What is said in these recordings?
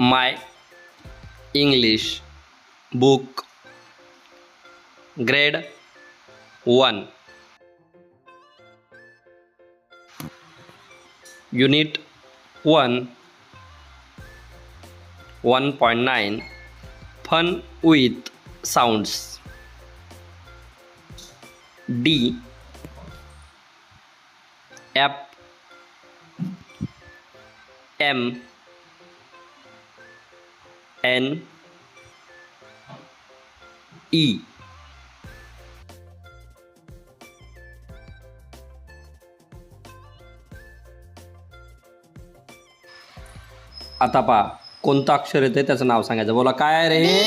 My English book grade 1 unit 1 1.9 fun with sounds D F M N E आता पहा कोणतं अक्षर येते त्याचं नाव सांगायचं. बोला काय आहे रे हे?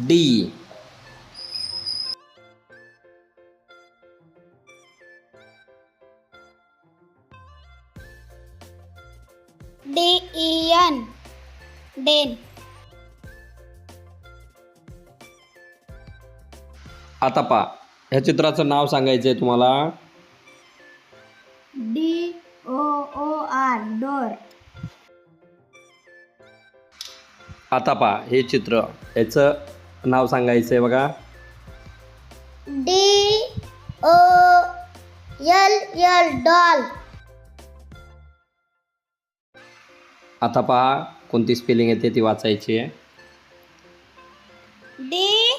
डी. D-E-N den. आता पहा ह्या चित्राचं नाव सांगायचं आहे तुम्हाला. D-O-O-R door. आता पहा हे चित्र याचं नाव सांगायचं आहे बघा. D-O-L-L doll. आता पहा कोणती स्पेलिंग येते ती वाचायची आहे. D-U-C-K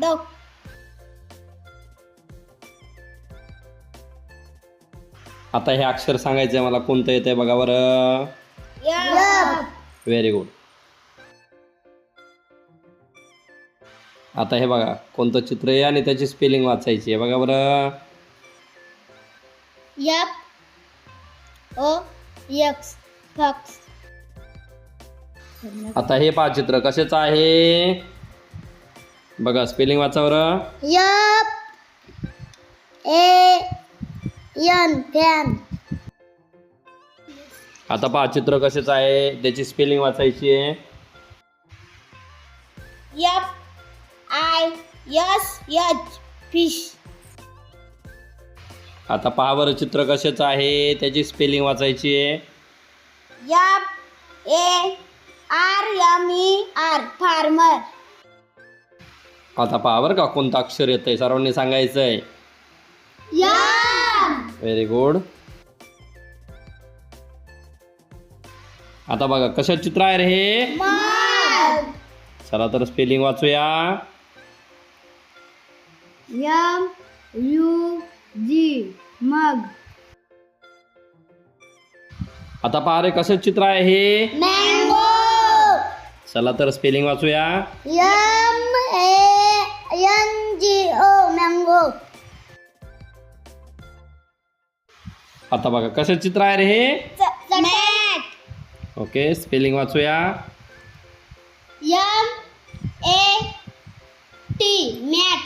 dog. आता हे अक्षर सांगायचं आहे मला कोणतं येतं आहे बघा बरं. Very good. आता हे बघा कोणतं चित्र आहे आणि त्याची स्पेलिंग वाचायची आहे बघा बरं. F-O-X fox. आता हे पहा चित्र कशाचं आहे बघा. स्पेलिंग वाचा बरं. F-A-N fan. आता पहा चित्र कशाचं आहे त्याची स्पेलिंग वाचायची आहे. F-I-S-H fish. आता पहा बरं चित्र कशाचं आहे त्याची स्पेलिंग वाचायची आहे. F-A-R-M-E-R farmer. आता पहा बरं का कोणतं अक्षर येतं आहे सर्वांनी सांगायचं आहे. Very good. आता बघा कशात चित्र आहे रे हे. चला तर स्पेलिंग वाचूया. M-U-G मग. आता पहा रे कशात चित्र आहे हे. मँगो. चला तर स्पेलिंग वाचूया. M-A-N-G-O mango. आता बघा कशात चित्र आहे रे हे. मॅट. ओके स्पेलिंग वाचूया. M-A-T mat.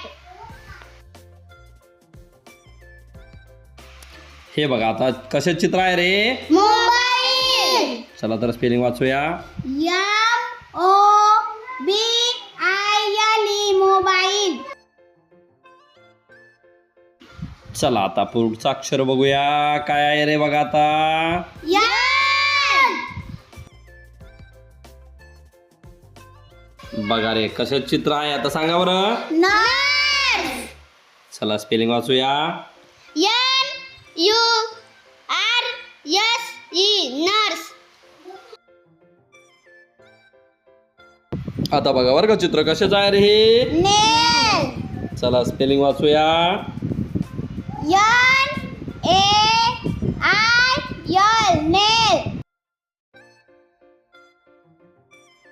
हे बघा आता कशात चित्र आहे रे. मोबाईल. चला तर स्पेलिंग वाचूया. M-O-B-I-L-E mobile. चला आता पुढचं अक्षर बघूया काय आहे रे बघा आता. बघा रे कशात चित्र आहे आता सांगा बरं. नर्स. चला स्पेलिंग वाचूया. N-U-R-S-E nurse. आता बघा बरं का चित्र कशाचं आहे रे हे. नेल. चला स्पेलिंग वाचूया. N-A-I-L नेल.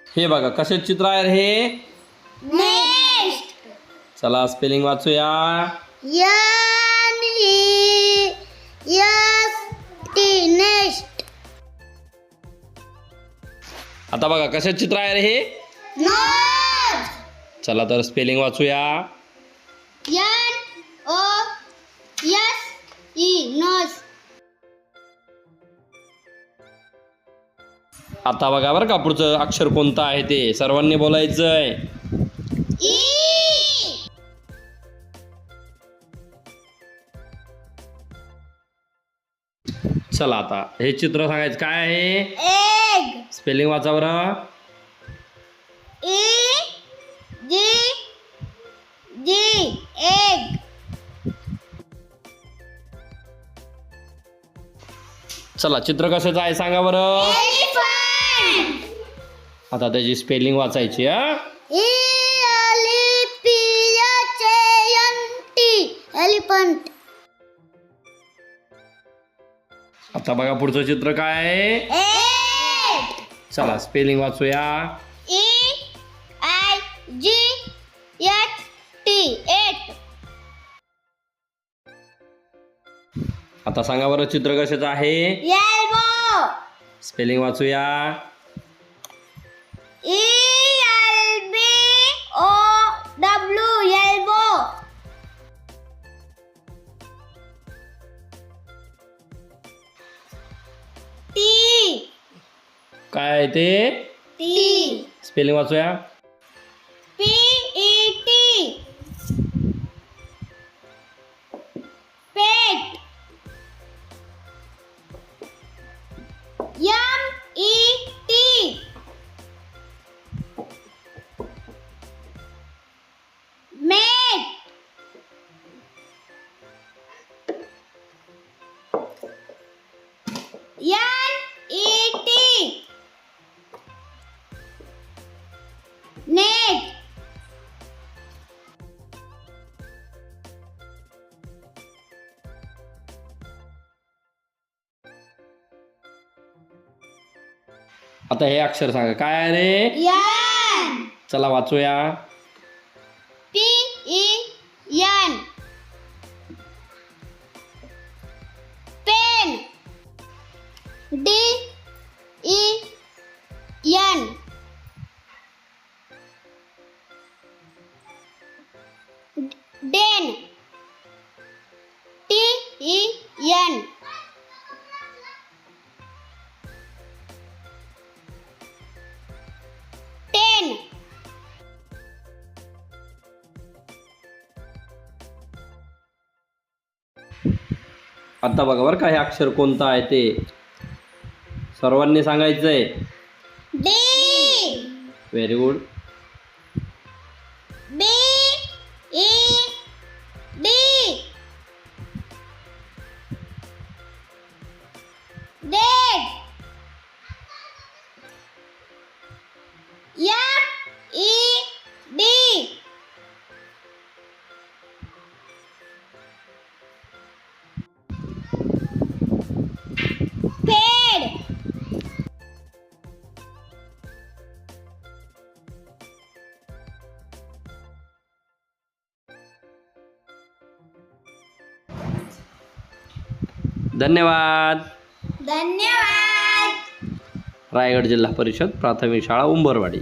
हे बघा कशात चित्र आहे रे हे. नेस्ट. चला स्पेलिंग वाचूया. N-E-S-T nest. आता बघा कशात चित्र आहे रे हे. नोट. चला तर स्पेलिंग वाचूया. N-O-S-E knows. आता बघा बरं का पुढचं अक्षर कोणतं आहे ते सर्वांनी बोलायचं आहे. ई. चला आता हे चित्र सांगायचं काय आहे. एग. स्पेलिंग वाचा बरं. E G egg. चला चित्र कशाचं आहे सांगा बरं. एलिफंट. आता त्याची स्पेलिंग वाचायची हा. एलिफंट. आता बघा पुढचं चित्र काय आहे. एट. चला स्पेलिंग वाचूया. EIGHT eight. आता सांगा बरं चित्र कशाचं आहे. एल्बो. स्पेलिंग वाचूया. ELBOW elbow. टी. काय आहे ते. टी. स्पेलिंग वाचूया. PET pet. MET met. NET net. आता हे अक्षर सांगा काय आहे रे. यन. चला वाचूया. PEN pen. DEN den. TEN ten. आता बघा बरं का हे अक्षर कोणतं आहे ते सर्वांनी सांगायचंय. D. Very good. BED date. FED paid. धन्यवाद. धन्यवाद. रायगड जिल्हा परिषद प्राथमिक शाळा उंबरवाडी.